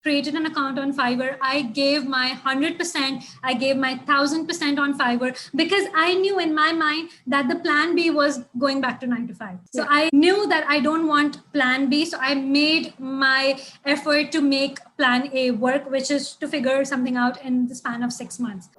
created an account on Fiverr. I gave my 100%, I gave my 1000% on Fiverr because I knew in my mind that the plan B was going back to 9 to 5. So I knew that I don't want plan B. So I made my effort to make plan A work, which is to figure something out in the span of 6 months.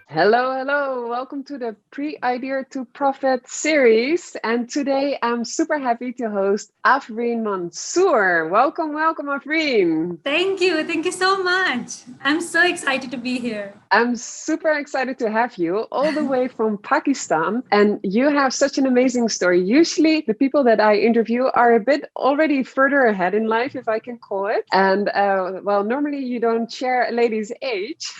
Hello. Welcome to the Pre-Idea to Profit series. And today I'm super happy to host Afreen Mansoor. Welcome, Afreen. Thank you so much. I'm so excited to be here. I'm super excited to have you all the way from Pakistan. And you have such an amazing story. Usually the people that I interview are a bit already further ahead in life, if I can call it. And normally you don't share a lady's age,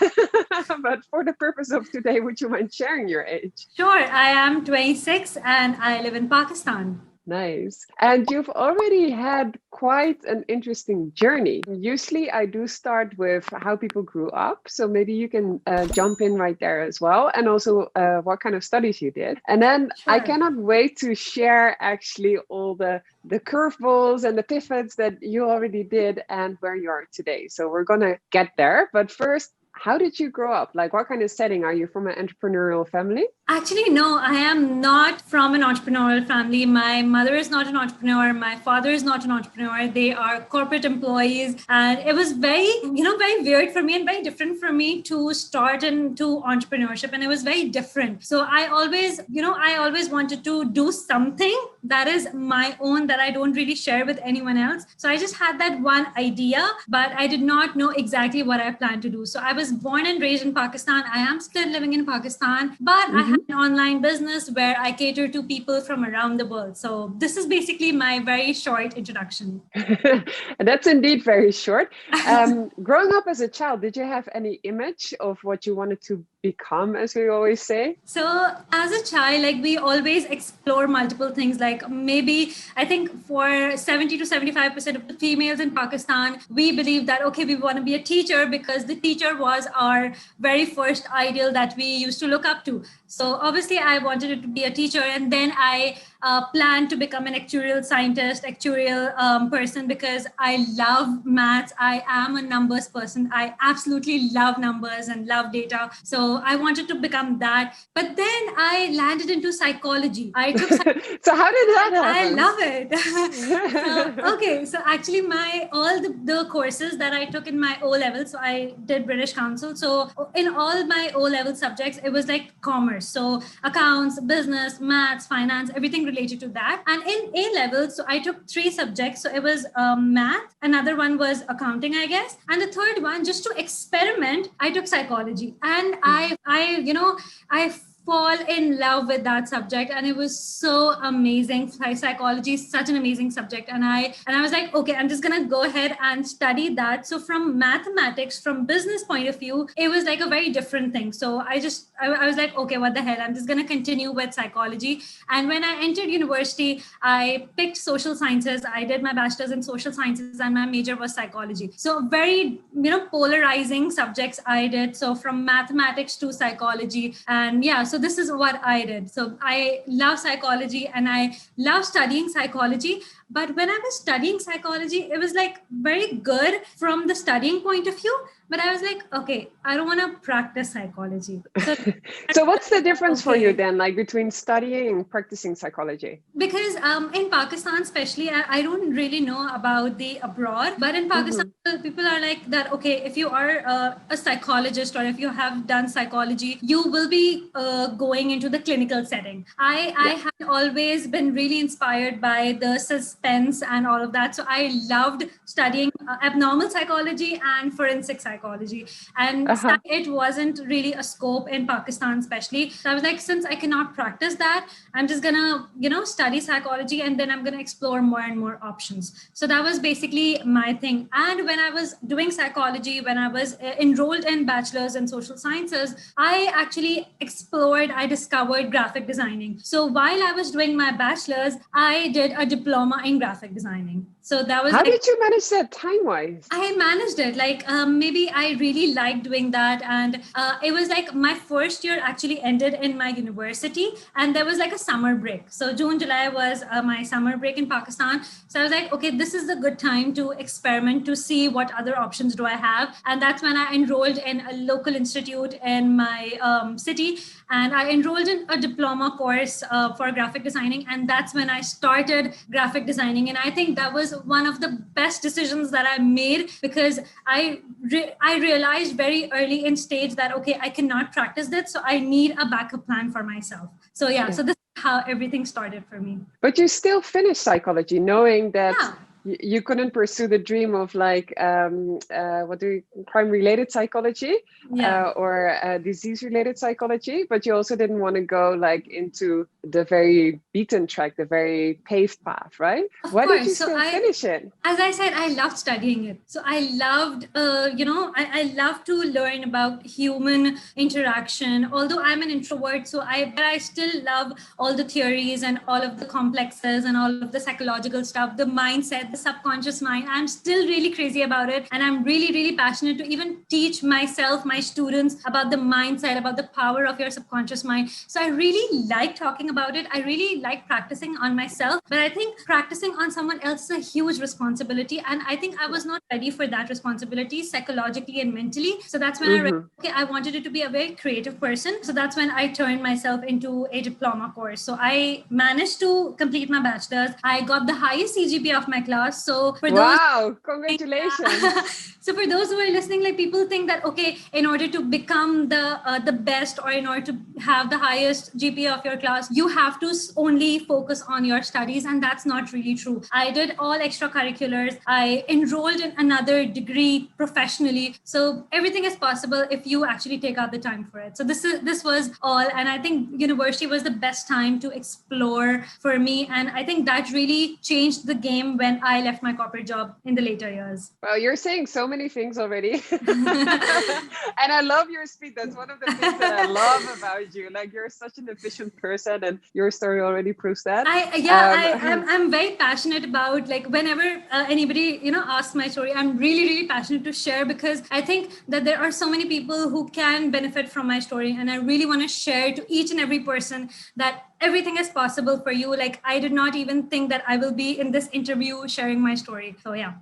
but for the purpose of today, would you mind sharing your age? Sure. I am 26 and I live in Pakistan. Nice. And you've already had quite an interesting journey. Usually I do start with how people grew up. So maybe you can jump in right there as well. And also what kind of studies you did. And then Sure. I cannot wait to share actually all the curveballs and the pivots that you already did and where you are today. So we're going to get there. But first, how did you grow up? Like, what kind of setting? Are you from an entrepreneurial family? Actually, no, I am not from an entrepreneurial family. My mother is not an entrepreneur. My father is not an entrepreneur. They are corporate employees. And it was very weird for me and very different for me to start into entrepreneurship. And it was very different. So I always wanted to do something that is my own, that I don't really share with anyone else. So I just had that one idea, but I did not know exactly what I planned to do. So I was born and raised in Pakistan. I am still living in Pakistan, but I have an online business where I cater to people from around the world. So this is basically my very short introduction. That's indeed very short. Growing up as a child, did you have any image of what you wanted to become, as we always say? So as a child, we always explore multiple things. Maybe I think for 70 to 75% of the females in Pakistan, we believe that, okay, we want to be a teacher because the teacher was our very first ideal that we used to look up to. So obviously I wanted to be a teacher, and then I planned to become an actuarial scientist, person, because I love maths. I am a numbers person. I absolutely love numbers and love data. So I wanted to become that. But then I landed into psychology. I took So how did that happen? I love it. So actually all the courses that I took in my O-level, so I did British Council. So in all my O-level subjects, it was like commerce. So accounts, business, maths, finance, everything related to that. And in A-level, so I took 3 subjects. So it was math, another one was accounting, I guess. And the third one, just to experiment, I took psychology. And I fall in love with that subject, and it was so amazing. Psychology is such an amazing subject, and I was like, okay, I'm just gonna go ahead and study that. So from mathematics, from business point of view, it was like a very different thing. So I was like, okay, what the hell, I'm just gonna continue with psychology. And when I entered university, I picked social sciences. I did my bachelor's in social sciences and my major was psychology. So very polarizing subjects I did. So from mathematics to psychology, and so this is what I did. So I love psychology and I love studying psychology. But when I was studying psychology, it was very good from the studying point of view. But I was like, okay, I don't want to practice psychology. So what's the difference for you then, between studying and practicing psychology? Because in Pakistan, especially, I don't really know about the abroad, but in Pakistan, people are like that, okay, if you are a psychologist or if you have done psychology, you will be going into the clinical setting. I have always been really inspired by the suspense and all of that. So I loved studying abnormal psychology and forensic psychology. And it wasn't really a scope in Pakistan, especially. So I was like, since I cannot practice that, I'm just gonna, study psychology, and then I'm gonna explore more and more options. So that was basically my thing. And when I was doing psychology, when I was enrolled in bachelor's in social sciences, I discovered graphic designing. So while I was doing my bachelor's, I did a diploma in graphic designing. So that was How like, did you manage that time-wise? I managed it. Like maybe I really liked doing that, and it was like my first year actually ended in my university, and there was like a summer break. So June, July was my summer break in Pakistan. So I was like, okay, this is a good time to experiment, to see what other options do I have, and that's when I enrolled in a local institute in my city, and I enrolled in a diploma course for graphic designing, and that's when I started graphic designing. And I think that was one of the best decisions that I made, because I realized very early in stage that okay, I cannot practice this, so I need a backup plan for myself. So yeah. So this is how everything started for me. But you still finished psychology, knowing that Yeah. you couldn't pursue the dream of like crime-related psychology, or disease-related psychology, but you also didn't want to go like into the very beaten track, the very paved path, right? Of Why did course. you So still finish it? as I said, I loved studying it. So I loved, I love to learn about human interaction. Although I'm an introvert, but I still love all the theories and all of the complexes and all of the psychological stuff, the mindset, the subconscious mind. I'm still really crazy about it. And I'm really, really passionate to even teach myself, my students, about the mindset, about the power of your subconscious mind. So I really like talking about it. I really like practicing on myself, but I think practicing on someone else is a huge responsibility. And I think I was not ready for that responsibility psychologically and mentally. So that's when I realized, okay, I wanted it to be a very creative person. So that's when I turned myself into a diploma course. So I managed to complete my bachelor's. I got the highest CGPA of my class. So for those, wow, congratulations. so for those who are listening, like people think that, okay, in order to become the best, or in order to have the highest GPA of your class, you have to only focus on your studies. And that's not really true. I did all extracurriculars. I enrolled in another degree professionally. So everything is possible if you actually take out the time for it. So this was all. And I think university was the best time to explore for me. And I think that really changed the game when I left my corporate job in the later years. Well, you're saying so many things already. And I love your speed. That's one of the things that I love about you. Like, you're such an efficient person, and your story already proves that. I'm very passionate about, like, whenever anybody asks my story, I'm really, really passionate to share, because I think that there are so many people who can benefit from my story, and I really want to share to each and every person that everything is possible for you. Like, I did not even think that I will be in this interview sharing my story. So yeah.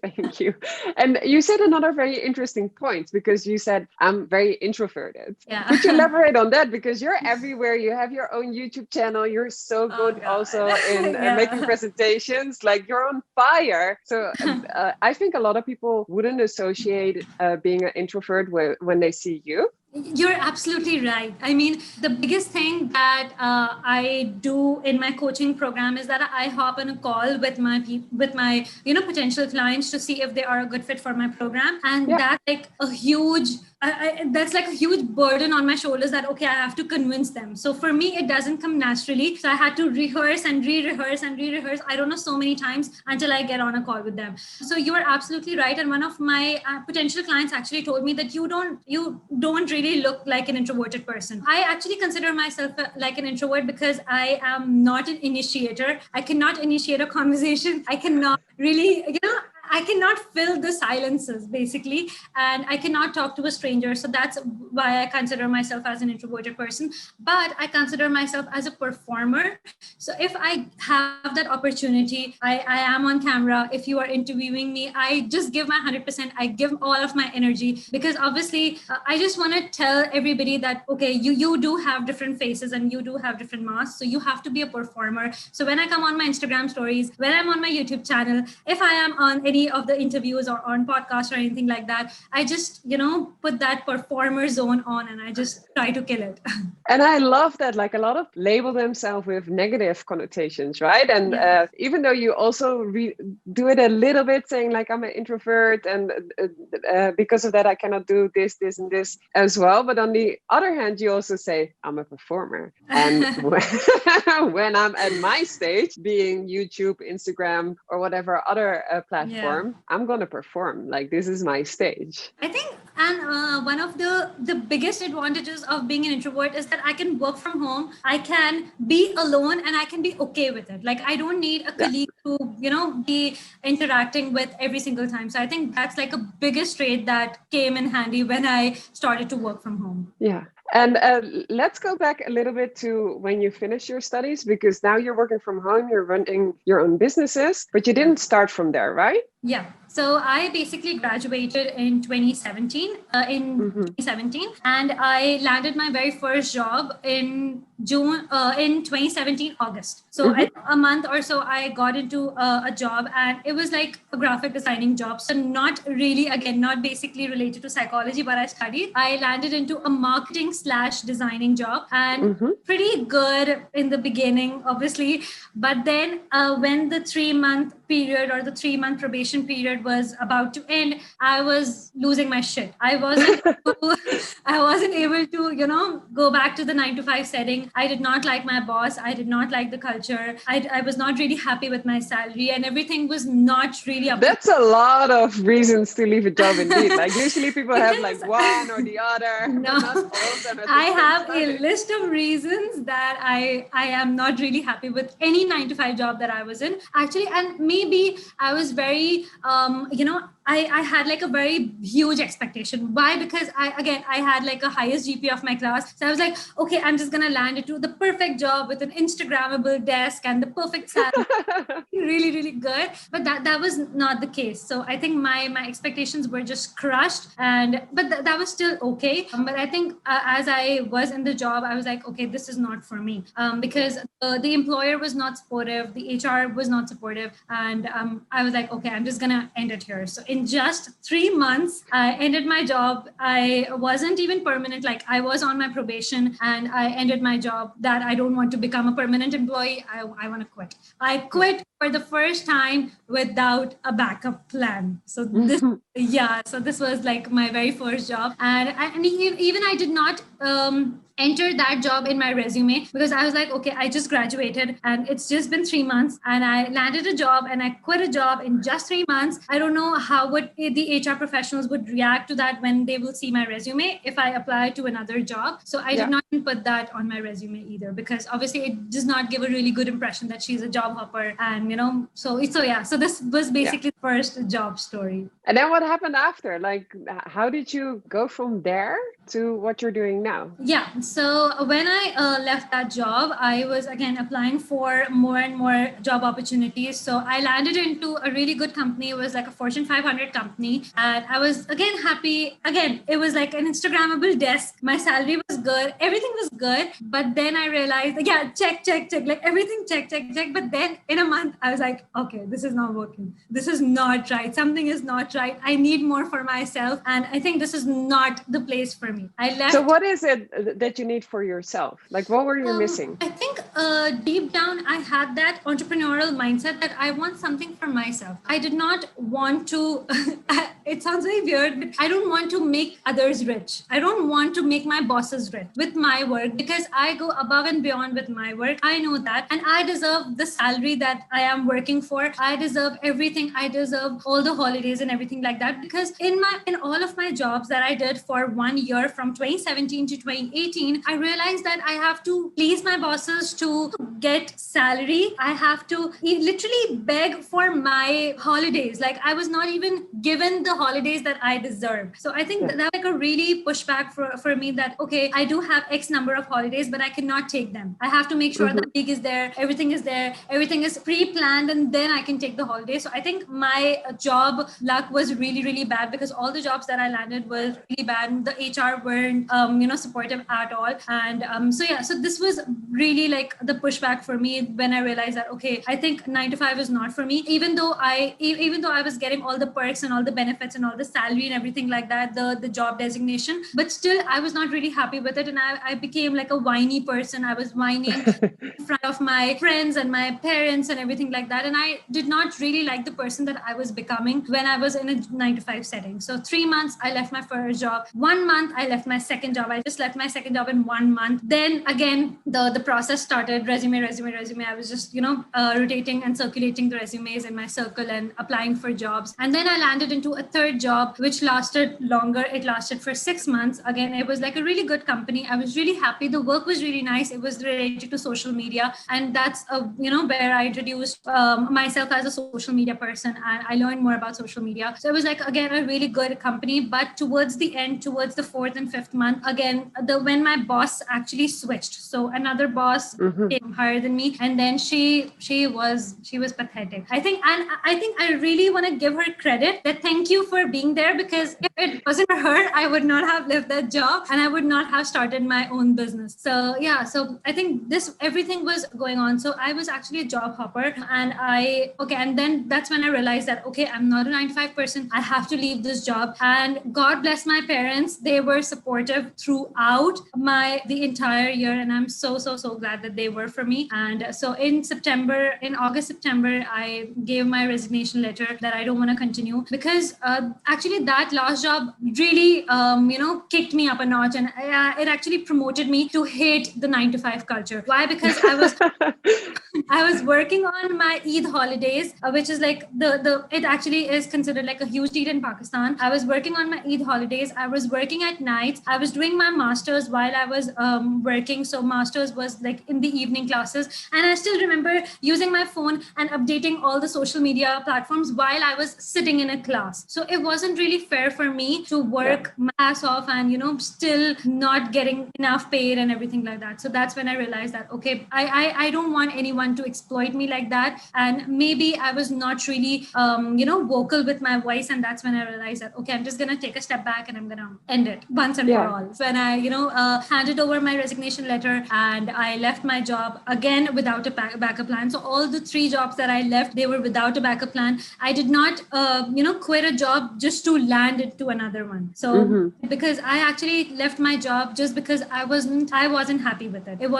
Thank you. And you said another very interesting point, because you said I'm very introverted. Yeah. Could you elaborate on that? Because you're everywhere. You have your own YouTube channel. You're so good also in making presentations. Like, you're on fire. So I think a lot of people wouldn't associate being an introvert when they see you. You're absolutely right. I mean, the biggest thing that I do in my coaching program is that I hop on a call with my potential clients to see if they are a good fit for my program, and that's like a huge. That's like a huge burden on my shoulders, that okay, I have to convince them. So for me, it doesn't come naturally. So I had to rehearse and re-rehearse and re-rehearse, I don't know, so many times until I get on a call with them. So you are absolutely right. And one of my potential clients actually told me that you don't really look like an introverted person. I actually consider myself like an introvert, because I am not an initiator. I cannot initiate a conversation. I cannot really, I cannot fill the silences, basically, and I cannot talk to a stranger. So that's why I consider myself as an introverted person. But I consider myself as a performer. So if I have that opportunity, I am on camera. If you are interviewing me, I just give my 100%. I give all of my energy, because obviously I just want to tell everybody that, okay, you do have different faces and you do have different masks. So you have to be a performer. So when I come on my Instagram stories, when I'm on my YouTube channel, if I am on any of the interviews or on podcasts or anything like that, I just, put that performer zone on, and I just try to kill it. And I love that, like, a lot of label themselves with negative connotations, right? And even though you also do it a little bit, saying like, I'm an introvert, and because of that, I cannot do this, and this as well. But on the other hand, you also say, I'm a performer. And when I'm at my stage, being YouTube, Instagram, or whatever other platform, perform, I'm going to perform. Like, this is my stage. I think, and one of the biggest advantages of being an introvert is that I can work from home. I can be alone and I can be okay with it. Like, I don't need a colleague to, be interacting with every single time. So I think that's like a biggest trait that came in handy when I started to work from home. Yeah. And let's go back a little bit to when you finished your studies, because now you're working from home, you're running your own businesses, but you didn't start from there, right? Yeah. So I basically graduated in 2017, and I landed my very first job in in 2017, August. So a month or so, I got into a job, and it was like a graphic designing job. So not really, again, not basically related to psychology, but I studied. I landed into a marketing/designing job, and pretty good in the beginning, obviously. But then when the 3-month period or the 3-month probation period was about to end, I was losing my shit. I wasn't able to, go back to the 9-to-5 setting. I did not like my boss. I did not like the culture. I was not really happy with my salary, and everything was not really up. That's a lot of reasons to leave a job, indeed. Like, usually people have like one or the other. No, I have a list of reasons that I am not really happy with any 9-to-5 job that I was in, actually. And maybe I was very, I had like a very huge expectation. Why? Because I had like a highest GPA of my class. So I was like, okay, I'm just going to land into the perfect job with an Instagrammable desk and the perfect salary. Really, really good. But that was not the case. So I think my expectations were just crushed. But that was still okay. But I think as I was in the job, I was like, okay, this is not for me. Because the employer was not supportive. The HR was not supportive. And I was like, okay, I'm just going to end it here. So in just 3 months, I ended my job. I wasn't even permanent. Like, I was on my probation, and I ended my job that I don't want to become a permanent employee. I want to quit. I quit for the first time without a backup plan. So this, so this was like my very first job. And even I did not enter that job in my resume, because I was like, okay, I just graduated and it's just been 3 months, and I landed a job and I quit a job in just 3 months. I don't know how the HR professionals would react to that when they will see my resume if I apply to another job. So I did not put that on my resume either, because obviously it does not give a really good impression that she's a job hopper. And so this was basically the first job story. And then what happened after? Like, how did you go from there to what you're doing now? Yeah. So when I left that job, I was again applying for more and more job opportunities. So I landed into a really good company. It was like a Fortune 500 company. And I was again happy. Again, it was like an Instagrammable desk. My salary was good. Everything was good. But then I realized, check. Like everything, check. But then in a month, I was like, okay, this is not working. This is not right. Something is not right. I need more for myself. And I think this is not the place for me. I left. So what is it that you need for yourself? Like, what were you missing? I think deep down, I had that entrepreneurial mindset that I want something for myself. I did not want to, it sounds very weird, but I don't want to make others rich. I don't want to make my bosses rich with my work, because I go above and beyond with my work. I know that. And I deserve the salary that I am working for. I deserve everything. I deserve all the holidays and everything like that. Because in all of my jobs that I did for 1 year from 2017 to 2018, I realized that I have to please my bosses to get salary. I have to literally beg for my holidays. Like, I was not even given the holidays that I deserve. So I think that's like a really pushback for me that, okay, I do have X number of holidays, but I cannot take them. I have to make sure the gig is there, everything is pre-planned, and then I can take the holidays. So I think my job luck was really, really bad, because all the jobs that I landed were really bad. The HR weren't, supportive at all. And so this was really like the pushback for me when I realized that, okay, I think 9 to 5 is not for me. Even though I was getting all the perks and all the benefits benefits and all the salary and everything like that, the job designation. But still, I was not really happy with it. And I became like a whiny person. I was whining in front of my friends and my parents and everything like that. And I did not really like the person that I was becoming when I was in a 9-to-5 setting. So 3 months, I left my first job. 1 month, I left my second job. I just left my second job in 1 month. Then again, the process started, resume. I was just, rotating and circulating the resumes in my circle and applying for jobs. And then I landed into a third job, which lasted longer. It lasted for 6 months. Again, it was like a really good company. I was really happy. The work was really nice. It was related to social media. And that's, where I introduced myself as a social media person. And I learned more about social media. So it was like, again, a really good company. But towards the end, towards the 4th and 5th month, again, when my boss actually switched. So another boss came higher than me. And then she was pathetic. I think I really want to give her credit that thank you for being there, because if it wasn't for her, I would not have left that job and I would not have started my own business. So yeah, so I think everything was going on. So I was actually a job hopper, and then that's when I realized that, okay, I'm not a 9-to-5 person. I have to leave this job. And God bless my parents. They were supportive throughout the entire year. And I'm so glad that they were for me. And so in August, September, I gave my resignation letter that I don't want to continue, because actually that last job really, kicked me up a notch, and it actually promoted me to hate the 9-to-5 culture. Why? Because I was working on my Eid holidays, which is like it actually is considered like a huge deal in Pakistan. I was working on my Eid holidays. I was working at night. I was doing my master's while I was working. So master's was like in the evening classes. And I still remember using my phone and updating all the social media platforms while I was sitting in a class. So it wasn't really fair for me to work my ass off and, still not getting enough paid and everything like that. So that's when I realized that, okay, I don't want anyone to exploit me like that. And maybe I was not really, vocal with my voice. And that's when I realized that, okay, I'm just going to take a step back and I'm going to end it once and for all. So when I, handed over my resignation letter and I left my job again without a backup plan. So all the 3 jobs that I left, they were without a backup plan. I did not, quit a job just to land it to another one. So because I actually left my job just because I wasn't happy with it. It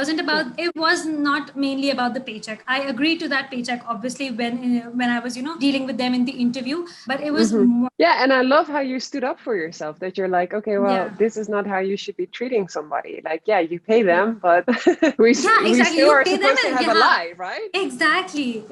was not mainly about the paycheck. I agreed to that paycheck, obviously, when I was, dealing with them in the interview, but it was more. Yeah. And I love how you stood up for yourself, that you're like, okay, well, this is not how you should be treating somebody. Like, you pay them, but we still are supposed to have a life, right? Exactly.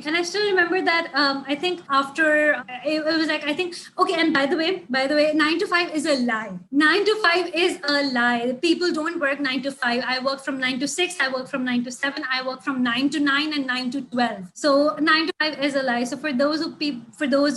And I still remember that, I think after it was like, I think, okay. And by the way, 9-to-5 is a lie. 9-to-5 is a lie. People don't work 9-to-5. I work from 9 to 6. I work from 9 to 7. I work from 9 to 9 and 9 to 12. So 9-to-5 is a lie. So for those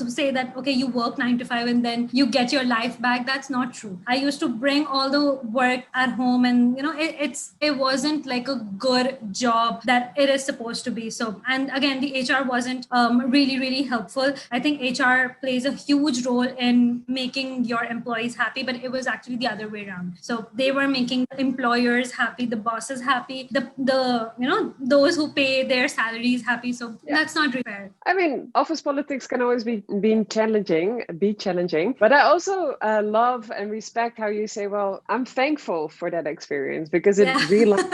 who say that, okay, you work 9-to-5 and then you get your life back, that's not true. I used to bring all the work at home, and it wasn't like a good job that it is supposed to be. So, and again, the HR wasn't really helpful. I think HR plays a huge role in making your employees happy, but it was actually the other way around. So they were making the employers happy, the bosses happy, those who pay their salaries happy. So that's not really fair. I mean, office politics can always be challenging, but I also love and respect how you say, well, I'm thankful for that experience, because it realized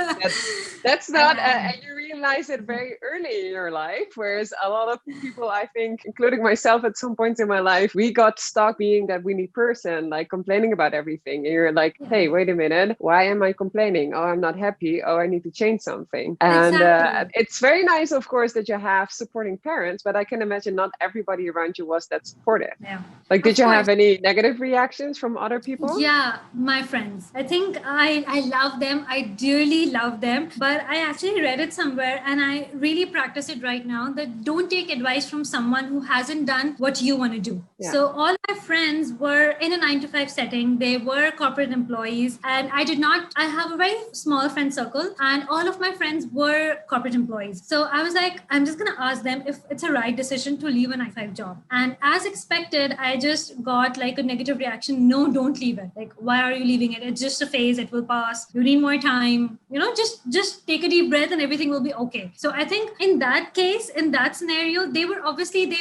that's not, and you realize it very early in your life. Whereas a lot of people, I think, including myself at some points in my life, we got stuck being that weenie person, like complaining about everything. And you're like, hey, wait a minute, why am I complaining? Oh, I'm not happy. Oh, I need to change something. And it's very nice, of course, that you have supporting parents, but I can imagine not everybody around you was that supportive. Yeah. Like, did you have any negative reactions from other people? Yeah, my friends. I think I love them. I dearly love them. But I actually read it somewhere, and I really practice it right now, that don't take advice from someone who hasn't done what you want to do. Yeah. So all my friends were in a 9-to-5 setting. They were corporate employees, and I have a very small friend circle, and all of my friends were corporate employees. So I was like, I'm just going to ask them if it's a right decision to leave a 9-to-5 job. And as expected, I just got like a negative reaction. No, don't leave it. Like, why are you leaving it? It's just a phase. It will pass. You need more time. Just take a deep breath and everything will be okay. So I think in that case, in that scenario, they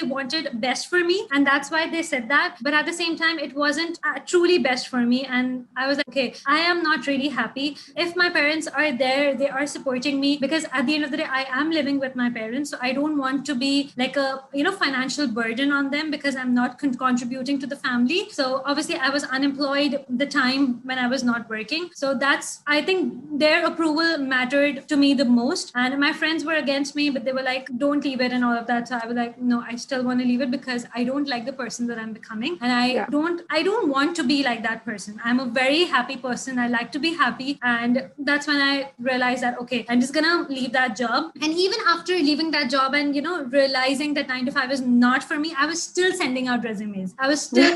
wanted best for me. And that's why they said that. But at the same time, it wasn't truly best for me. And I was like, okay, I am not really happy. If my parents are there, they are supporting me, because at the end of the day, I am living with my parents. So I don't want to be like a, financial burden on them, because I'm not contributing to the family. So obviously I was unemployed the time when I was not working. So I think their approval mattered to me the most. And my friends were against me, but they were like, don't leave it and all of that. So I was like, no, I still want to leave it, because I don't like the person that I'm becoming. And I don't want to be like that person. I'm a very happy person. I like to be happy. And that's when I realized that, okay, I'm just gonna leave that job. And even after leaving that job and, realizing that 9 to 5 is not for me, I was still sending out resumes. I was still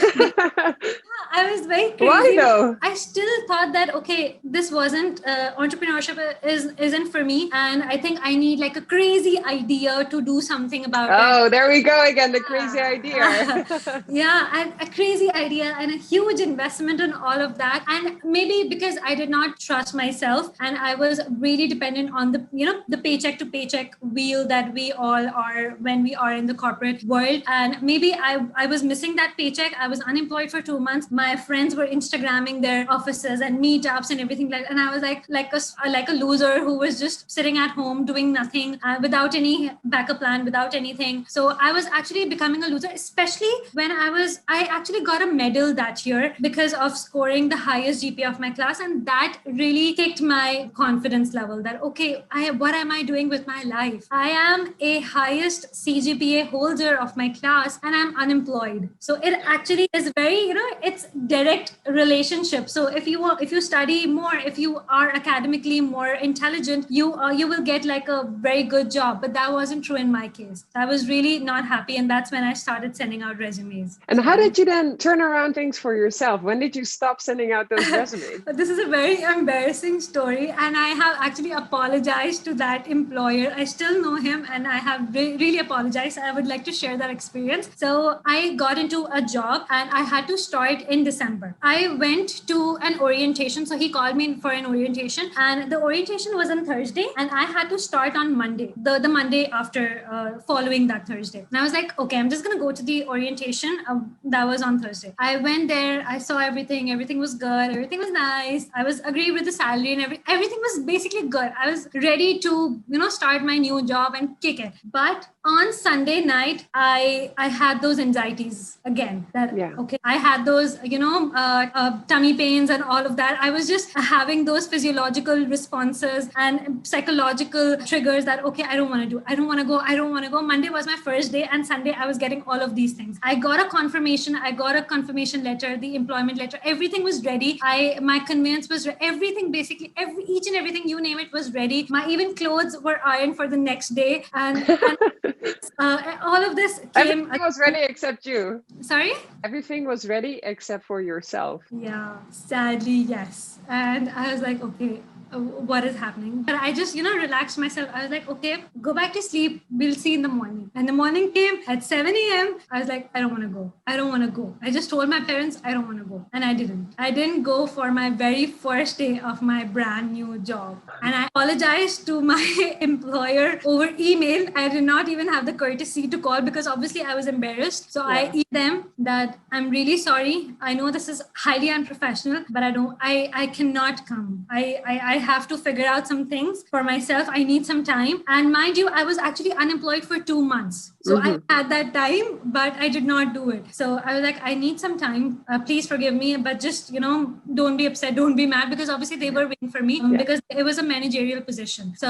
I was very crazy. Why though? I still thought that, okay, this wasn't entrepreneurship isn't for me. And I think I need like a crazy idea to do something about it. Oh, there we go again, the crazy idea. Yeah, and a crazy idea and a huge investment in all of that. And maybe because I did not trust myself and I was really dependent on the paycheck to paycheck wheel that we all are when we are in the corporate world. And maybe I was missing that paycheck. I was unemployed for 2 months. My friends were Instagramming their offices and meetups and everything and I was like a loser who was just sitting at home doing nothing without any backup plan, without anything. So I was actually becoming a loser, especially when I actually got a medal that year because of scoring the highest GPA of my class. And that really kicked my confidence level that, okay, what am I doing with my life? I am a highest CGPA holder of my class and I'm unemployed. So it actually is very, it's direct relationship. So if you study more, if you are academically more intelligent, you will get like a very good job. But that wasn't true in my case. I was really not happy. And that's when I started sending out resumes. And how did you then turn around things for yourself? When did you stop sending out those resumes? This is a very embarrassing story. And I have actually apologized to that employer. I still know him and I have really apologized. I would like to share that experience. So I got into a job and I had to start in December. I went to an orientation. So he called me for an orientation and the orientation was on Thursday and I had to start on Monday, the Monday after following that Thursday. And I was like, okay, I'm just going to go to the orientation. That was on Thursday. I went there. I saw everything. Everything was good. Everything was nice. I was agreed with the salary and everything was basically good. I was ready to, start my new job and kick it. But on Sunday night, I had those anxieties again. Okay, I had those, tummy pains and all of that. I was just having those physiological responses and psychological triggers that, okay, I don't want to go. Monday was my first day and Sunday I was getting all of these things. I got a confirmation letter, the employment letter, everything was ready. My conveyance was everything, basically each and everything, you name it, was ready. My even clothes were ironed for the next day and all of this came. Everything was ready except you. Sorry? Everything was ready except for yourself. Yeah, sadly, yes. And I was like, okay, what is happening? But I just, relaxed myself. I was like, okay, go back to sleep. We'll see in the morning. And the morning came at 7 a.m. I was like, I don't want to go. I just told my parents, I don't want to go. And I didn't go for my very first day of my brand new job. And I apologized to my employer over email. I did not even have the courtesy to call because obviously I was embarrassed. So I emailed them that I'm really sorry. I know this is highly unprofessional, but I cannot come. I have to figure out some things for myself. I need some time. And mind you, I was actually unemployed for 2 months. So I had that time, but I did not do it. So I was like, I need some time. Please forgive me, but just, don't be upset. Don't be mad because obviously they were waiting for me because it was a managerial position. So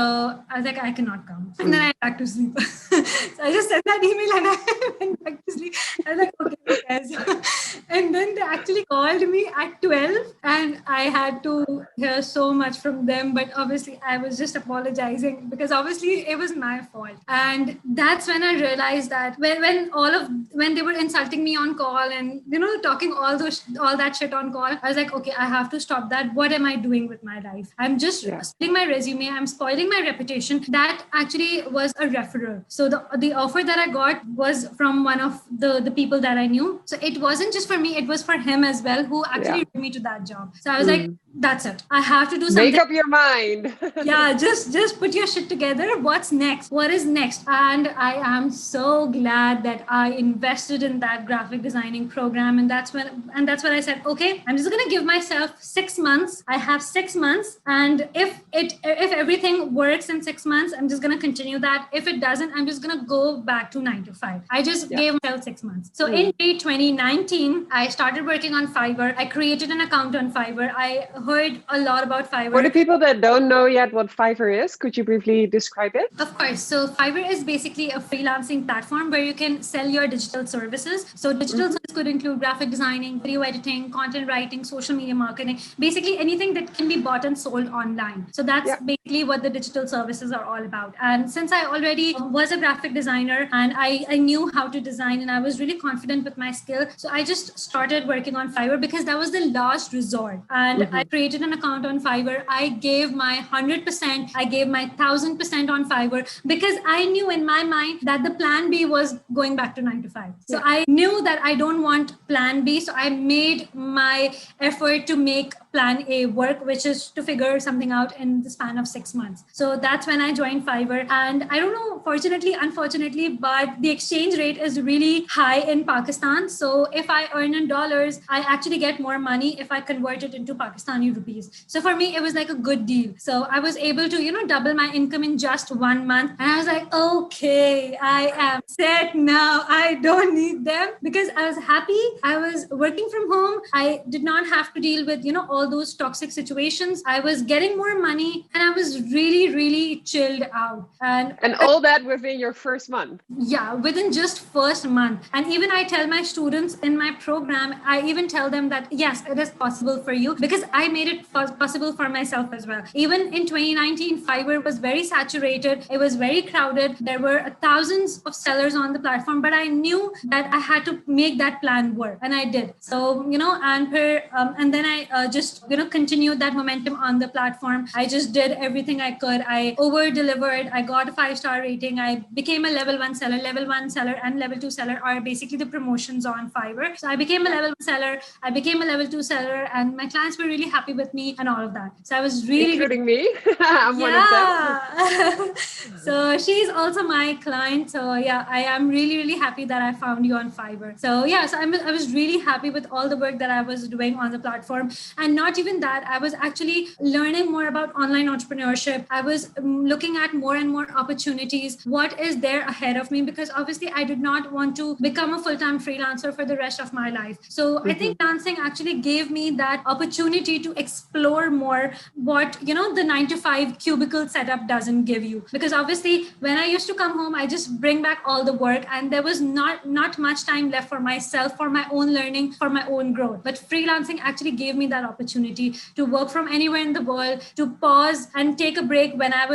I was like, I cannot come. And then I went back to sleep. So I just sent that email and I went back to sleep. I was like, okay, yes. And then they actually called me at 12 and I had to hear so much from them. But obviously I was just apologizing because obviously it was my fault. And that's when I realized that when they were insulting me on call and, talking all that shit on call, I was like, okay, I have to stop that. What am I doing with my life? I'm just spilling my resume. I'm spoiling my reputation. That actually was a referral. So the offer that I got was from one of the people that I knew. So it wasn't just for me, it was for him as well, who actually took me to that job. So I was like, That's it. I have to do something. Make up your mind. Yeah, just put your shit together. What's next? What is next? And I am so glad that I invested in that graphic designing program. And that's when I said, okay, I'm just gonna give myself 6 months. I have 6 months. And if everything works in 6 months, I'm just gonna continue that. If it doesn't, I'm just gonna go back to 9 to 5. I just gave myself 6 months. So in May 2019, I started working on Fiverr. I created an account on Fiverr. I heard a lot about Fiverr. For the people that don't know yet what Fiverr is, could you briefly describe it? Of course. So Fiverr is basically a freelancing platform where you can sell your digital services. So digital services could include graphic designing, video editing, content writing, social media marketing, basically anything that can be bought and sold online. So that's basically what the digital services are all about. And since I already was a graphic designer and I knew how to design and I was really confident with my skill, so I just started working on Fiverr because that was the last resort. And I created an account on Fiverr. I gave my 100%, I gave my 1000% on Fiverr because I knew in my mind that the plan B was going back to 9 to 5. So I knew that I don't want plan B. So I made my effort to make plan A work, which is to figure something out in the span of 6 months. So that's when I joined Fiverr. And I don't know, fortunately, unfortunately, but the exchange rate is really high in Pakistan. So if I earn in dollars, I actually get more money if I convert it into Pakistani rupees. So for me, it was like a good deal. So I was able to, double my income in just 1 month. And I was like, okay, I am set now. I don't need them because I was happy. I was working from home. I did not have to deal with, all those toxic situations. I was getting more money and I was really, really chilled out. And all that within your first month? Yeah, within just first month. And even I tell my students in my program, I even tell them that, yes, it is possible for you because I made it possible for myself as well. Even in 2019, Fiverr was very saturated. It was very crowded. There were thousands of sellers on the platform, but I knew that I had to make that plan work. And I did. So, and then I just continued that momentum on the platform. I just did everything I could. I over-delivered. I got a 5-star rating. I became a level 1 seller. Level 1 seller and level 2 seller are basically the promotions on Fiverr. So I became a level 1 seller. I became a level 2 seller and my clients were really happy with me and all of that. So I was really... Including me. I'm one of them. So she's also my client. So yeah, I am really, really happy that I found you on Fiverr. So yeah, so I was really happy with all the work that I was doing on the platform. And not even that, I was actually learning more about online entrepreneurship. I was looking at more and more opportunities. What is there ahead of me? Because obviously I did not want to become a full-time freelancer for the rest of my life. So I think dancing actually gave me that opportunity to explore more what, the 9 to 5 cubicle setup doesn't give you. Because obviously when I used to come home, I just bring back all the work and there was not much time left for myself, for my own learning, for my own growth. But freelancing actually gave me that opportunity to work from anywhere in the world, to pause and take a break when I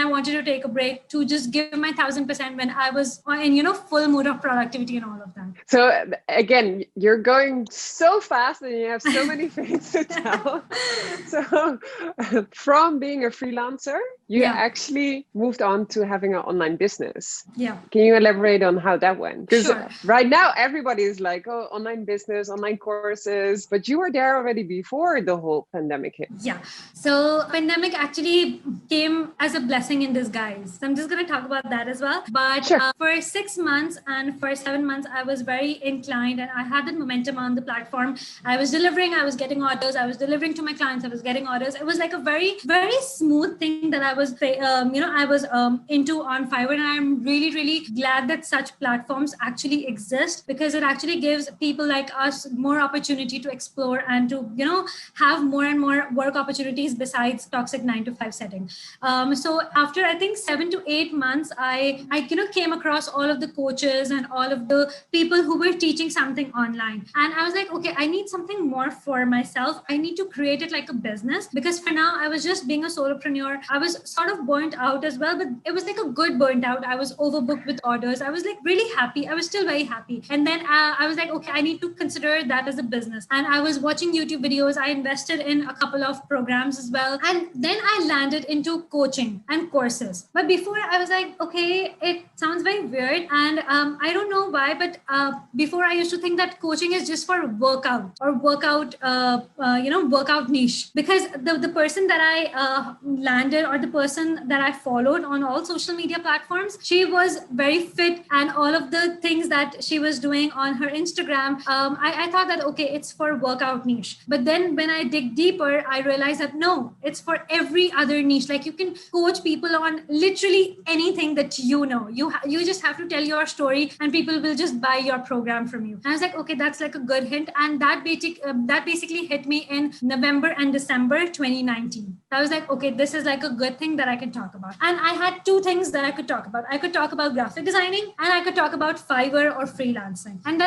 wanted to take a break, to just give my 1000% when I was in, full mood of productivity and all of that. So again, you're going so fast and you have so many things to tell. So from being a freelancer, you actually moved on to having an online business. Yeah. Can you elaborate on how that went? Because sure. Right now everybody is like, oh, online business, online courses, but you were there already before the whole pandemic hit. Yeah. So pandemic actually came as a blessing in disguise. So I'm just going to talk about that as well. But for 6 months and for 7 months, I was very inclined and I had the momentum on the platform. I was delivering, I was getting orders, I was delivering to my clients, I was getting orders. It was like a very, very smooth thing that I was, into on Fiverr. And I'm really, really glad that such platforms actually exist because it actually gives people like us more opportunity to explore and to, have more and more work opportunities besides toxic 9 to 5 setting. So after I think 7 to 8 months, I came across all of the coaches and all of the people who were teaching something online. And I was like, okay, I need something more for myself. I need to create it like a business because for now I was just being a solopreneur. I was sort of burnt out as well, but it was like a good burnt out. I was overbooked with orders. I was like really happy. I was still very happy. And then I was like, okay, I need to consider that as a business. And I was watching YouTube videos. I invested in a couple of programs as well. And then I landed into coaching and courses. But before I was like, okay, it sounds very weird. And I don't know why, but before I used to think that coaching is just for workout or workout niche, because the person that I landed, or the person that I followed on all social media platforms, she was very fit, and all of the things that she was doing on her Instagram, I thought that, okay, it's for workout niche. But then when I dig deeper, I realized that no, it's for every other niche. Like, you can coach people on literally anything that you know. You just have to tell your story and people will just buy your program from you. And I was like, okay, that's like a good hint. And that basically hit me in November and December 2019. I was like, okay, this is like a good thing that I can talk about. And I had two things that I could talk about. I could talk about graphic designing, and I could talk about Fiverr or freelancing. And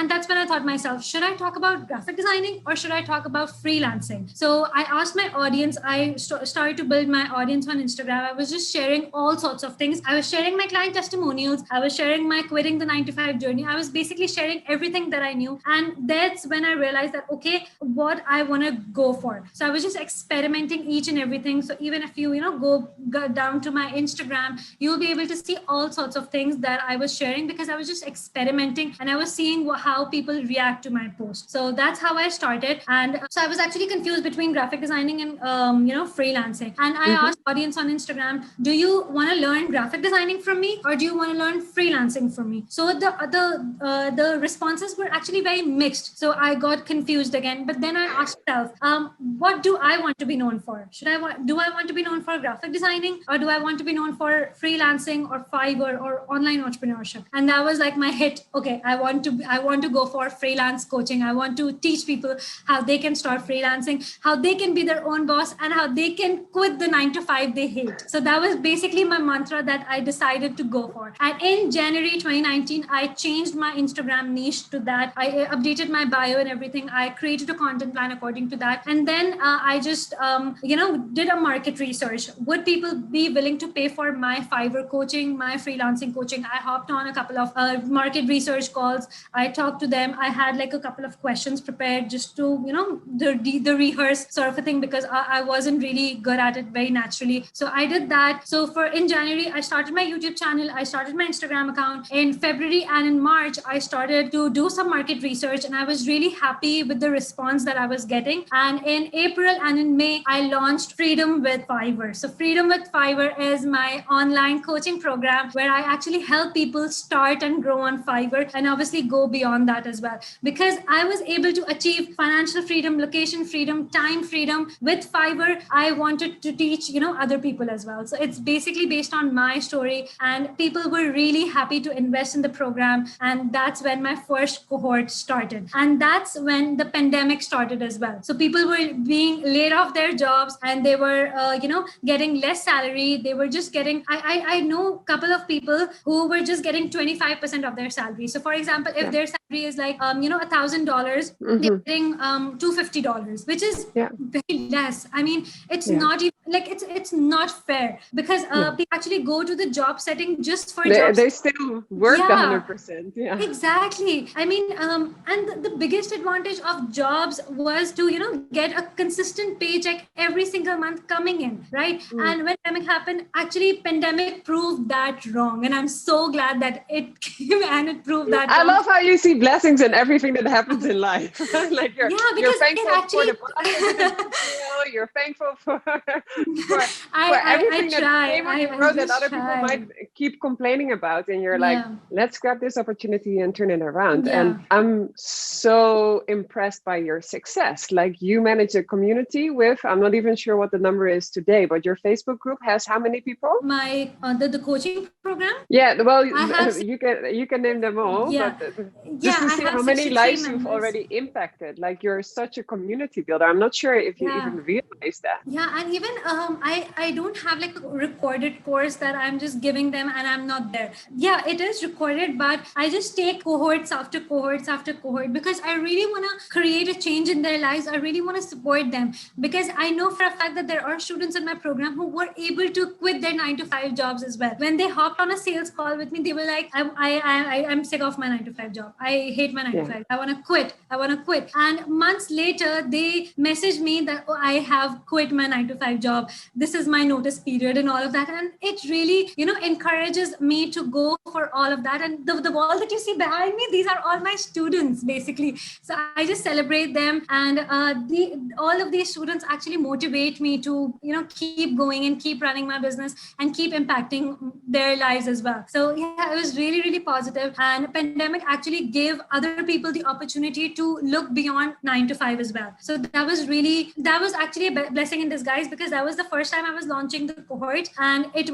that's when I thought myself, should I talk about graphic designing or should I talk about freelancing? So I asked my audience. I started to build my audience on Instagram. I was just sharing all sorts of things. I was sharing my client testimonials. I was sharing my quitting the 9-to-5 journey. I was basically sharing everything that I knew. And that's when I realized that, okay, what I want to go for. So I was just experimenting each and everything. So even if you go down to my Instagram, you'll be able to see all sorts of things that I was sharing, because I was just experimenting and I was seeing how people react to my post. So that's how I started. And so I was actually confused between graphic designing and freelancing. And I asked audience on Instagram, do you want to learn graphic designing from me, or do you want to learn freelancing from me? So the responses were actually very mixed. So I got confused again. But then I asked myself, what do I want to be known for? Do I want to be known for graphic designing, or do I want to be known for freelancing or Fiverr or online entrepreneurship? And that was like my hit. Okay, I want to go for freelance coaching. I want to teach people how they can start freelancing, how they can be their own boss, and how they can quit the 9-to-5 they hate. So that was basically my mantra that I decided to go for. And in January 2019, I changed my Instagram niche to that. I updated my bio and everything. I created a content plan according to that. And then I just, did a market research. Would people be willing to pay for my Fiverr coaching, my freelancing coaching? I hopped on a couple of market research calls. I talked to them. I had like a couple of questions prepared just to, the rehearse sort of a thing, because I wasn't really good at it very naturally. So I did that. So in January, I started my YouTube channel. I started my Instagram account. In February and in March, I started to do some market research, and I was really happy with the response that I was getting. And in April and in May, I launched Freedom with Fiverr. So Freedom with Fiverr is my online coaching program where I actually help people start and grow on Fiverr, and obviously go beyond that as well. Because I was able to achieve financial freedom, location freedom, time freedom with Fiverr, I wanted to teach, other people as well. So it's basically based on my story, and people were really happy to invest in the program. And that's when my first cohort started. And that's when the pandemic started as well. So people were being laid off their jobs, and they were, getting less salary. They were just getting, I know a couple of people who were just getting 25% of their salary. So for example, if their salary is like, $1,000, they're getting $250, which is very less. I mean, it's not even like, it's not fair, because people actually go to the job setting just for jobs. They still work 100%. Yeah, exactly. I mean, and the biggest advantage of jobs was to, get a consistent paycheck every single month coming in, right? And when pandemic happened, actually pandemic proved that wrong. And I'm so glad that it came and it proved that I wrong. love how you see blessings in everything that happens in life. Like you're thankful for the podcast, you're thankful for everything that came on the road that other people might keep complaining about. And you're like, let's grab this opportunity and turn it around. And I'm so impressed by your success. Like, you manage a community with, I'm not even sure what the number is today, but your Facebook group has how many people? My the coaching program? Yeah, well, you can name them all, but just to see how many lives you've already impacted. Like, you're such a community builder. I'm not sure if you even realize that. Yeah, and even I don't have like a recorded course that I'm just giving them and I'm not there. Yeah, it is recorded, but I just take cohorts after cohorts after cohort, because I really want to create a change in their lives. I really want to support them, because I know for a fact that there are students in my program who were able to quit their 9-to-5 jobs as well. When they hopped on a sales call with me, they were like, I'm sick of my 9-to-5 job. I hate my 9-to-5. I want to quit. And months later, after they messaged me that, oh, I have quit my 9 to 5 job. This is my notice period and all of that. And it really, encourages me to go for all of that. And the wall that you see behind me, these are all my students, basically. So I just celebrate them. And all of these students actually motivate me to, keep going and keep running my business and keep impacting their lives as well. So yeah, it was really, really positive. And pandemic actually gave other people the opportunity to look beyond 9 to 5 as well. So that was actually a blessing in disguise, because that was the first time I was launching the cohort, and it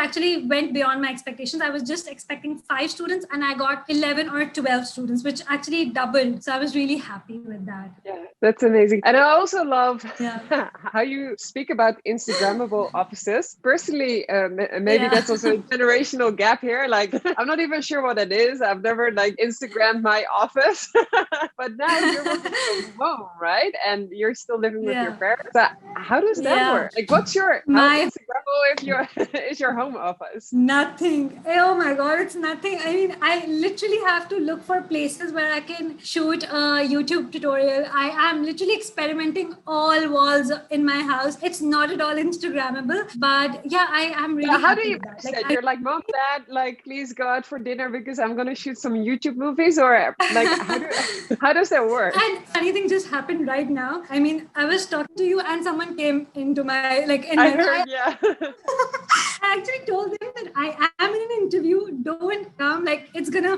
actually went beyond my expectations. I was just expecting 5 students and I got 11 or 12 students, which actually doubled. So I was really happy with that. Yeah, that's amazing. And I also love how you speak about Instagrammable offices. Personally, maybe that's also a generational gap here. Like, I'm not even sure what it is. I've never Instagrammed my office, but now you're working from home, right? And you're still living with your parents. So how does that work? Like, what's how Instagrammable is your home office? Nothing. Oh my God, it's nothing. I mean, I literally have to look for places where I can shoot a YouTube tutorial. I am literally experimenting all walls in my house. It's not at all Instagrammable, but yeah, I am really. How do you say? You're like, Mom, Dad, please go out for dinner because I'm going to shoot some YouTube movies, or how does that work? And funny thing just happened right now. I mean, I was talking to you and someone came into my I actually told them that I am in an interview. Don't come. It's gonna,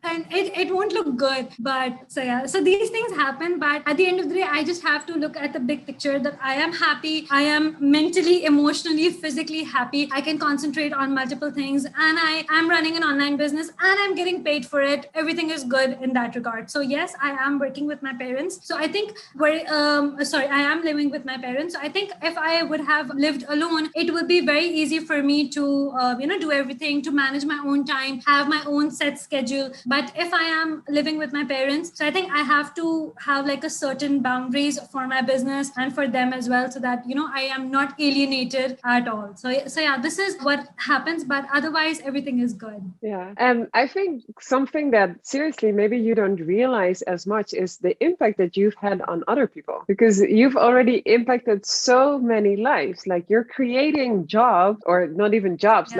and it won't look good. But so these things happen. But at the end of the day, I just have to look at the big picture, that I am happy. I am mentally, emotionally, physically happy. I can concentrate on multiple things, and I am running an online business and I'm getting paid for it. Everything is good in that regard. So yes, I am working with my parents. So I think I am living with my parents. So I think if I would have lived alone, it would be very easy for me to do everything, to manage my own time, have my own set schedule. But if I am living with my parents, so I think I have to have a certain boundaries for my business and for them as well, so that I am not alienated at all. So yeah, this is what happens, but otherwise everything is good. Yeah. And I think something that seriously maybe you don't realize as much is the impact that you've had on other people, because you've already impacted so many lives. Like, you're creating jobs, or not even jobs,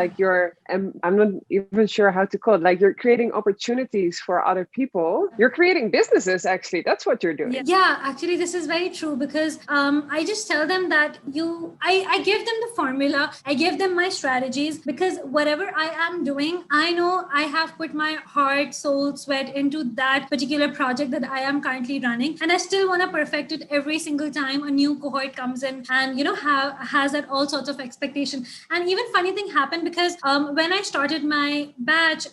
I'm not even sure how to call it. You're creating opportunities for other people. You're creating businesses, actually. That's what you're doing. Yeah, actually, this is very true, because I just tell them that I give them the formula. I give them my strategies, because whatever I am doing, I know I have put my heart, soul, sweat into that particular project that I am currently running. And I still want to perfect it every single time a new cohort comes in and, has that all sorts of expectation. And even funny thing happened, because when I started my batch,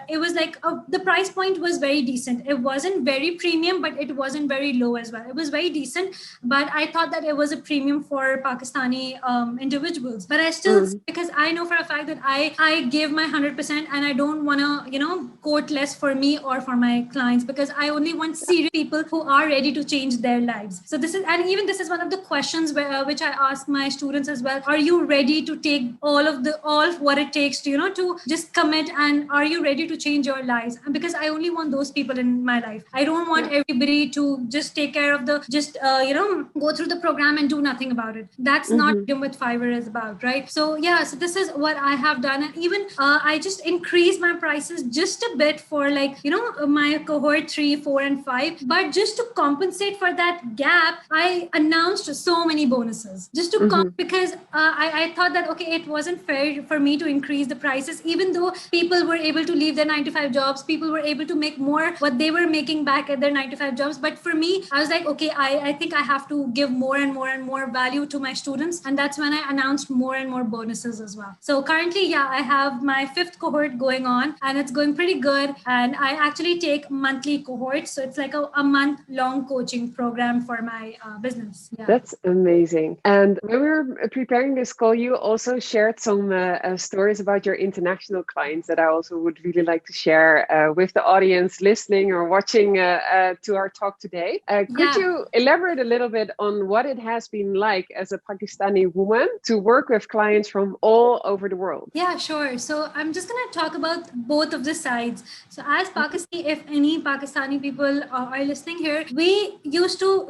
it was the price point was very decent. It wasn't very premium, but it wasn't very low as well. It was very decent, but I thought that it was a premium for Pakistani individuals. But I still, because I know for a fact that I give my 100%, and I don't want to, quote less for me or for my clients, because I only want serious people who are ready to change their lives. So this is one of the questions which I ask my students as well. Are you ready to take all what it takes to, to just commit, and are you ready to change your lives? And because I only want those people in my life. I don't want everybody to just take care of go through the program and do nothing about it. That's not what Fiverr is about, right? So yeah, so this is what I have done. And even I just increased my prices just a bit for my cohort 3, 4, and 5. But just to compensate for that gap, I announced so many bonuses just to because I thought that, okay, it wasn't fair for me to increase the prices, even though people were able to leave their 9 to 5 jobs, people were able to make more what they were making back at their 9 to 5 jobs. But for me, I was like, okay, I think I have to give more and more and more value to my students. And that's when I announced more and more bonuses as well. So currently, I have my 5th cohort going on, and it's going pretty good. And I actually take monthly cohorts. So it's like a month-long coaching program for my business. Yeah. That's amazing. And when we were preparing this call, you also shared some stories about your international clients that I also would really like to share with the audience listening or watching to our talk today. Could you elaborate a little bit on what it has been like as a Pakistani woman to work with clients from all over the world? Yeah, sure. So I'm just going to talk about both of the sides. So as Pakistani, if any Pakistani people are listening here, we used to,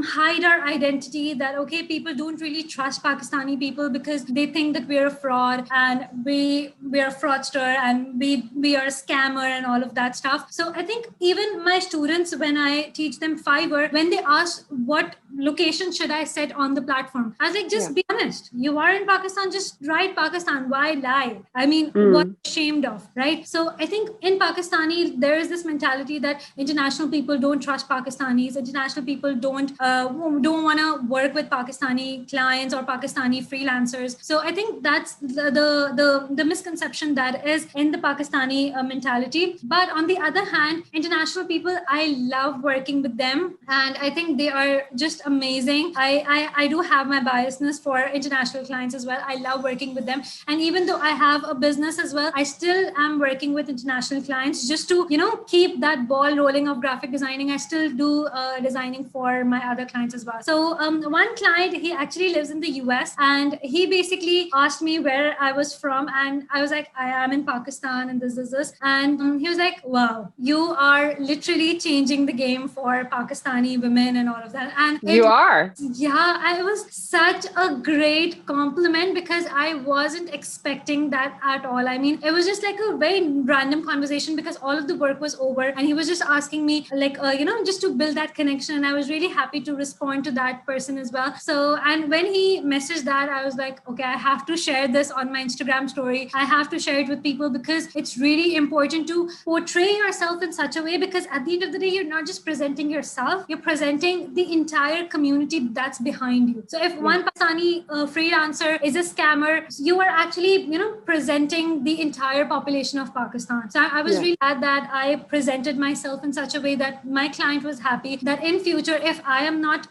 hide our identity that, okay, people don't really trust Pakistani people because they think that we're a fraud and we're a fraudster and we are a scammer and all of that stuff. So I think even my students, when I teach them Fiverr, when they ask what location should I set on the platform, I was like, just be honest. You are in Pakistan, just write Pakistan. Why lie? I mean, what ashamed of, right? So I think in Pakistani, there is this mentality that international people don't trust Pakistanis. International people don't want to work with Pakistani clients or Pakistani freelancers. So I think that's the misconception that is in the Pakistani mentality. But on the other hand, international people, I love working with them, and I think they are just amazing. I do have my biasness for international clients as well. I love working with them, and even though I have a business as well, I still am working with international clients just to keep that ball rolling of graphic designing. I still do designing for my other clients as well. So one client, he actually lives in the US, and he basically asked me where I was from, and I was like, I am in Pakistan and this. And he was like, wow, you are literally changing the game for Pakistani women and all of that. And you are. Yeah, it was such a great compliment because I wasn't expecting that at all. I mean, it was just like a very random conversation because all of the work was over and he was just asking me like, just to build that connection. And I was really happy to respond to that person as well. So, and when he messaged that, I was like, okay, I have to share this on my Instagram story. I have to share it with people because it's really important to portray yourself in such a way, because at the end of the day, you're not just presenting yourself, you're presenting the entire community that's behind you. So if one Pakistani freelancer is a scammer, you are actually, presenting the entire population of Pakistan. So I was really glad that I presented myself in such a way that my client was happy that in future, if I am not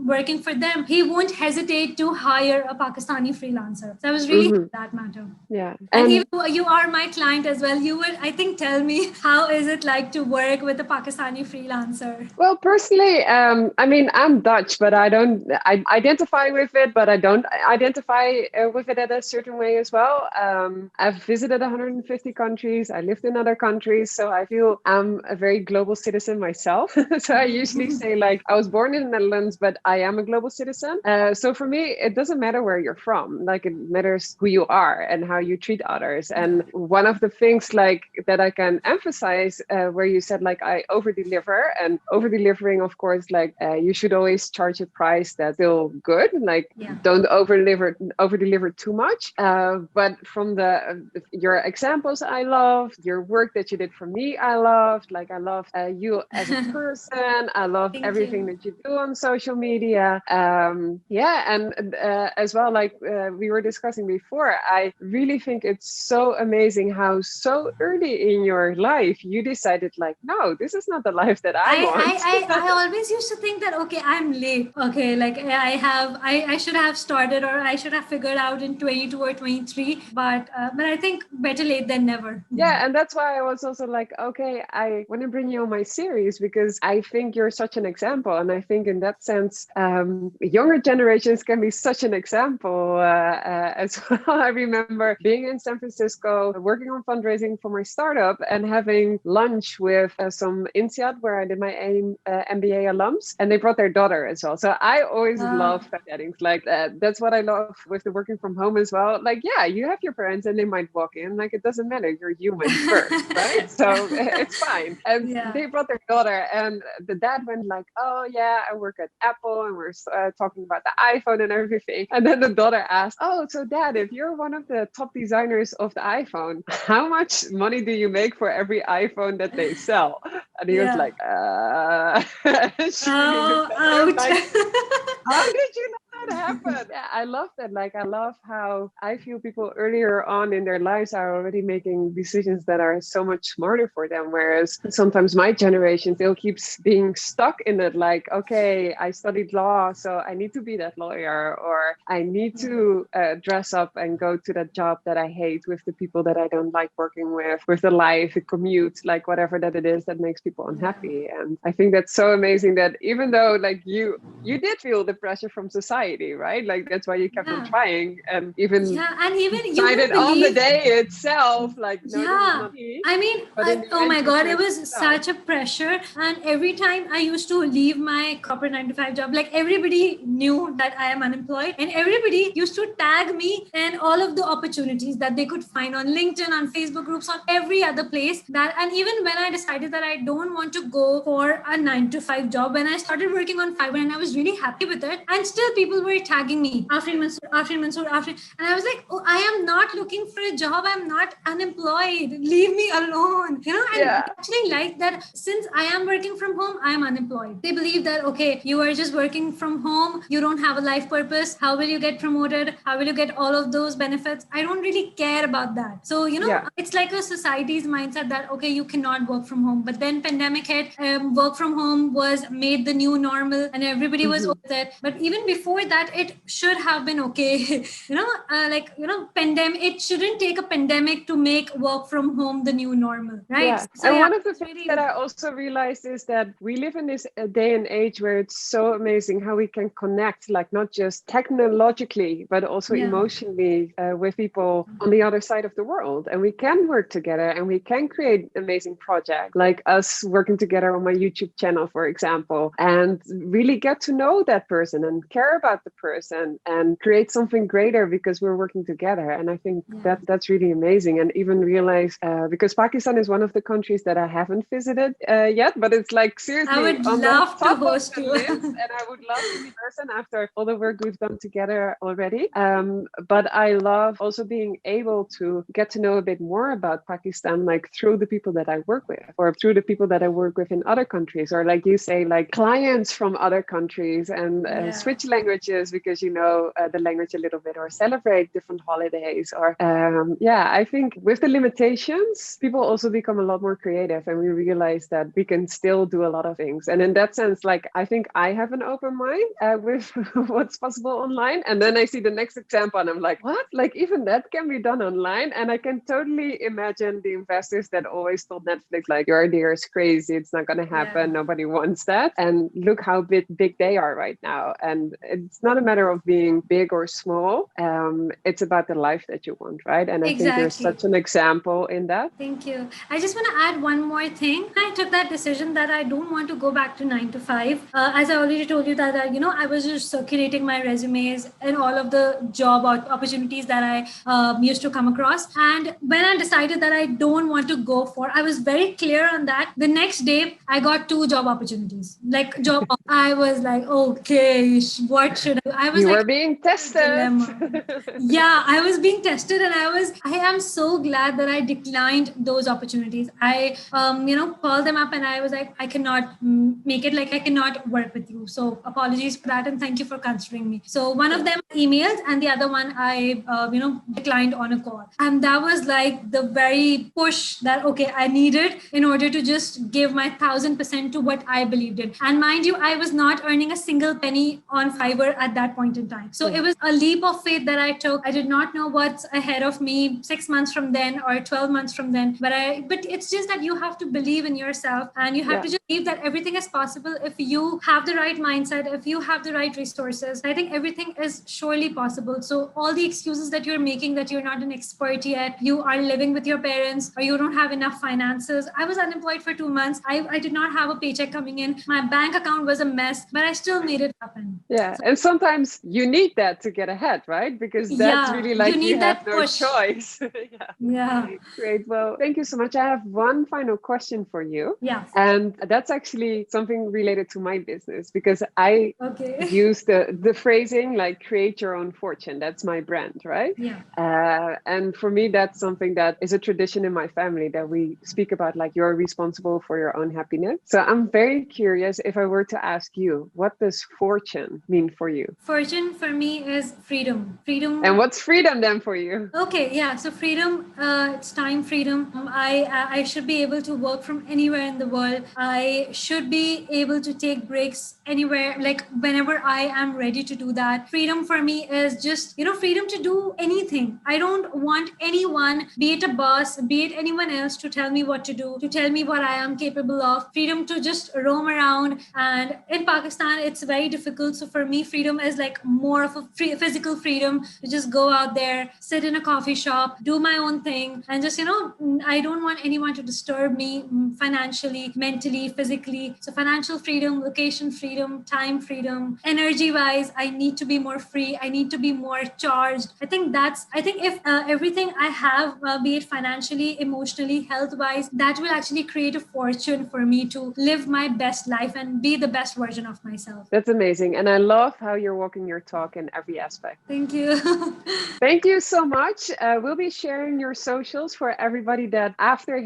working for them, he won't hesitate to hire a Pakistani freelancer. So I was really happy with that matter. Yeah. And even though you are my client as well, you would, I think, tell me, how is it like to work with a Pakistani freelancer? Well, personally, I mean, I'm Dutch, but I identify with it, but I don't identify with it in a certain way as well. I've visited 150 countries. I lived in other countries. So I feel I'm a very global citizen myself. So I usually say like, I was born in the Netherlands, but I am a global citizen. So for me, it doesn't matter where you're from. Like, it matters who you are and how you treat others. And one of the things like that I can emphasize where you said like I over deliver, and over delivering, of course, like you should always charge a price that's still good. Like don't over deliver too much. But from your examples, I loved your work that you did for me. I loved you as a person. I love everything that you do on social media. And as well, like we were discussing before, I really think it's so amazing how so early in your life you decided like, no, this is not the life that I want. I always used to think that, okay, I'm late. Okay, like I should have started, or I should have figured out in 22 or 23. But I think better late than never. Yeah, and that's why I was also like, okay, I want to bring you on my series because I think you're such an example. And I think in that sense, younger generations can be such an example as well. I remember being in San Francisco, working on fundraising for my startup and having lunch with some INSEAD where I did my MBA alums, and they brought their daughter as well. So I always love weddings. Like that's what I love with the working from home as well. Like, yeah, you have your parents and they might walk in. Like, it doesn't matter. You're human first, right? So it's fine. And they brought their daughter, and the dad went like, oh yeah, I work at Apple, and we're talking about the iPhone and everything. And then the daughter asked, oh, so dad, if you're one of the top designers of the iPhone, how much money do you make for every iPhone that they sell? And he was like, ouch. Like, how did you know that happen. Yeah, I love that. Like, I love how I feel people earlier on in their lives are already making decisions that are so much smarter for them. Whereas sometimes my generation still keeps being stuck in it. Like, okay, I studied law, so I need to be that lawyer, or I need to dress up and go to that job that I hate with the people that I don't like working with the life, the commute, like whatever that it is that makes people unhappy. And I think that's so amazing that even though like you did feel the pressure from society, right? Like that's why you kept on trying, and even and even you decided won't on the believe. day itself, like, no, this is Yeah, not me. I mean, But in the oh end, my you God, it chose was yourself. such a pressure. And every time I used to leave my corporate 9 to 5 job, like everybody knew that I am unemployed, and everybody used to tag me and all of the opportunities that they could find on LinkedIn, on Facebook groups, on every other place. And even when I decided that I don't want to go for a 9 to 5 job, when I started working on Fiverr and I was really happy with it, and still people were tagging me, Afreen Mansoor, Afreen Mansoor, Afreen. And I was like, oh, I am not looking for a job. I'm not unemployed. Leave me alone. And actually like that, since I am working from home, I am unemployed. They believe that, okay, you are just working from home. You don't have a life purpose. How will you get promoted? How will you get all of those benefits? I don't really care about that. So, it's like a society's mindset that, okay, you cannot work from home. But then pandemic hit, work from home was made the new normal and everybody was with it. But even before that, it should have been okay. Pandemic, it shouldn't take a pandemic to make work from home the new normal, right? Yeah. So, and one of the things that I also realized is that we live in this day and age where it's so amazing how we can connect, like not just technologically, but also emotionally with people on the other side of the world. And we can work together and we can create amazing projects, like us working together on my YouTube channel, for example, and really get to know that person and care about the person and create something greater because we're working together. And I think that's really amazing. And even realize, because Pakistan is one of the countries that I haven't visited yet, but it's like seriously I would on love the top to host of the you. list, and I would love to be in person after all the work we've done together already. But I love also being able to get to know a bit more about Pakistan, like through the people that I work with, or through the people that I work with in other countries, or like you say, like clients from other countries, and switch languages because you know the language a little bit, or celebrate different holidays, or I think with the limitations, people also become a lot more creative, and we realize that we can still do a lot of things. And in that sense, like I think I have an open mind with what's possible online, and then I see the next example and I'm like, what? Like even that can be done online. And I can totally imagine the investors that always told Netflix, like, your idea is crazy, it's not going to happen, nobody wants that. And look how big they are right now. And it's not a matter of being big or small, it's about the life that you want, right? And I think you're such an example in that. Thank you. I just want to add one more thing. I took that decision that I don't want to go back to 9 to 5. As I already told you that, I was just circulating my resumes and all of the job opportunities that I used to come across. And when I decided that I don't want to go for, I was very clear on that. The next day, I got 2 job opportunities. Like job, I was like, okay, what should I was you like, were being tested. I was being tested, and I am so glad that I declined those opportunities. I called them up and I was like, I cannot make it, like I cannot work with you, so apologies for that and thank you for considering me. So one of them emailed and the other one I declined on a call, and that was like the very push that okay, I needed in order to just give my 1000% to what I believed in. And mind you, I was not earning a single penny on Fiverr at that point in time, so it was a leap of faith that I took. I did not know what's ahead of me 6 months from then or 12 months from then, but it's just that you have to believe in yourself, and you have to just believe that everything is possible if you have the right mindset, if you have the right resources. I think everything is surely possible. So all the excuses that you're making, that you're not an expert yet, you are living with your parents, or you don't have enough finances. I was unemployed for 2 months. I did not have a paycheck coming in. My bank account was a mess, but I still made it happen. And sometimes you need that to get ahead, right? Because that's really like you have no choice. Great. Well, thank you so much. I have one final question for you. And that's actually something related to my business, because I use the phrasing like create your own fortune. That's my brand, right? And for me, that's something that is a tradition in my family, that we speak about like you're responsible for your own happiness. So I'm very curious, if I were to ask you, what does fortune mean for you? Fortune for me is freedom. Freedom. And what's freedom then for you? Okay, yeah. So freedom, it's time freedom. I should be able to work from anywhere in the world. I should be able to take breaks anywhere, like whenever I am ready to do that. Freedom for me is just, freedom to do anything. I don't want anyone, be it a boss, be it anyone else, to tell me what to do, to tell me what I am capable of. Freedom to just roam around. And in Pakistan, it's very difficult. So for me, freedom is like more of a physical freedom to just go out there, sit in a coffee shop, do my own thing, and just, I don't want anyone to disturb me financially, mentally, physically. So financial freedom, location freedom, time freedom, energy wise, I need to be more free. I need to be more charged. I think if everything I have, be it financially, emotionally, health wise, that will actually create a fortune for me to live my best life and be the best version of myself. That's amazing. And I love how you're walking your talk in every aspect. Thank you. Thank you so much. We'll be sharing your socials for everybody that after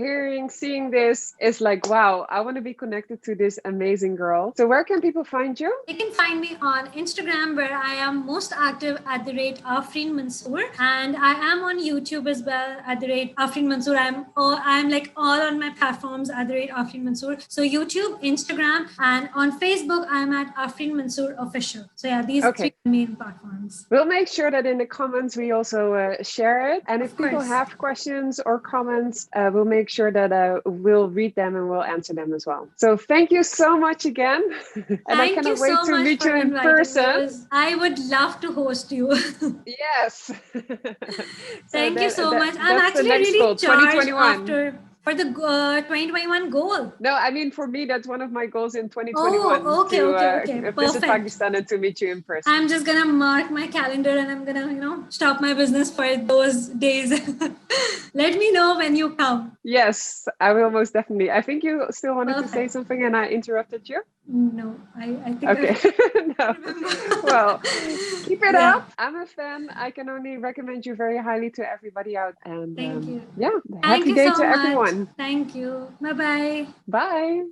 seeing this is like, wow, I want to be connected to this amazing girl. So where can people find you? You can find me on Instagram, where I am most active at the rate Afreen Mansoor. And I am on YouTube as well at the rate Afreen Mansoor. I'm like all on my platforms at the rate Afreen Mansoor. So YouTube, Instagram, and on Facebook, I'm at Afreen Mansoor Official. So yeah, these three main platforms. We'll make sure that in the comments we also share it. And if people have questions or comments, we'll make sure that we'll read them and we'll answer them as well. So thank you so much again. And I cannot wait to meet you in person. I would love to host you. Yes. Thank you so much. I'm actually really charged for the 2021 goal. No, I mean, for me, that's one of my goals in 2021. Oh, okay. Visit Pakistan and to meet you in person. I'm just going to mark my calendar and I'm going to, stop my business for those days. Let me know when you come. Yes, I will most definitely. I think you still wanted to say something and I interrupted you. No, I think okay. No. Well, keep it up. I'm a fan. I can only recommend you very highly to everybody out. And thank you. Yeah, happy day to everyone. Thank you. Bye-bye. Bye.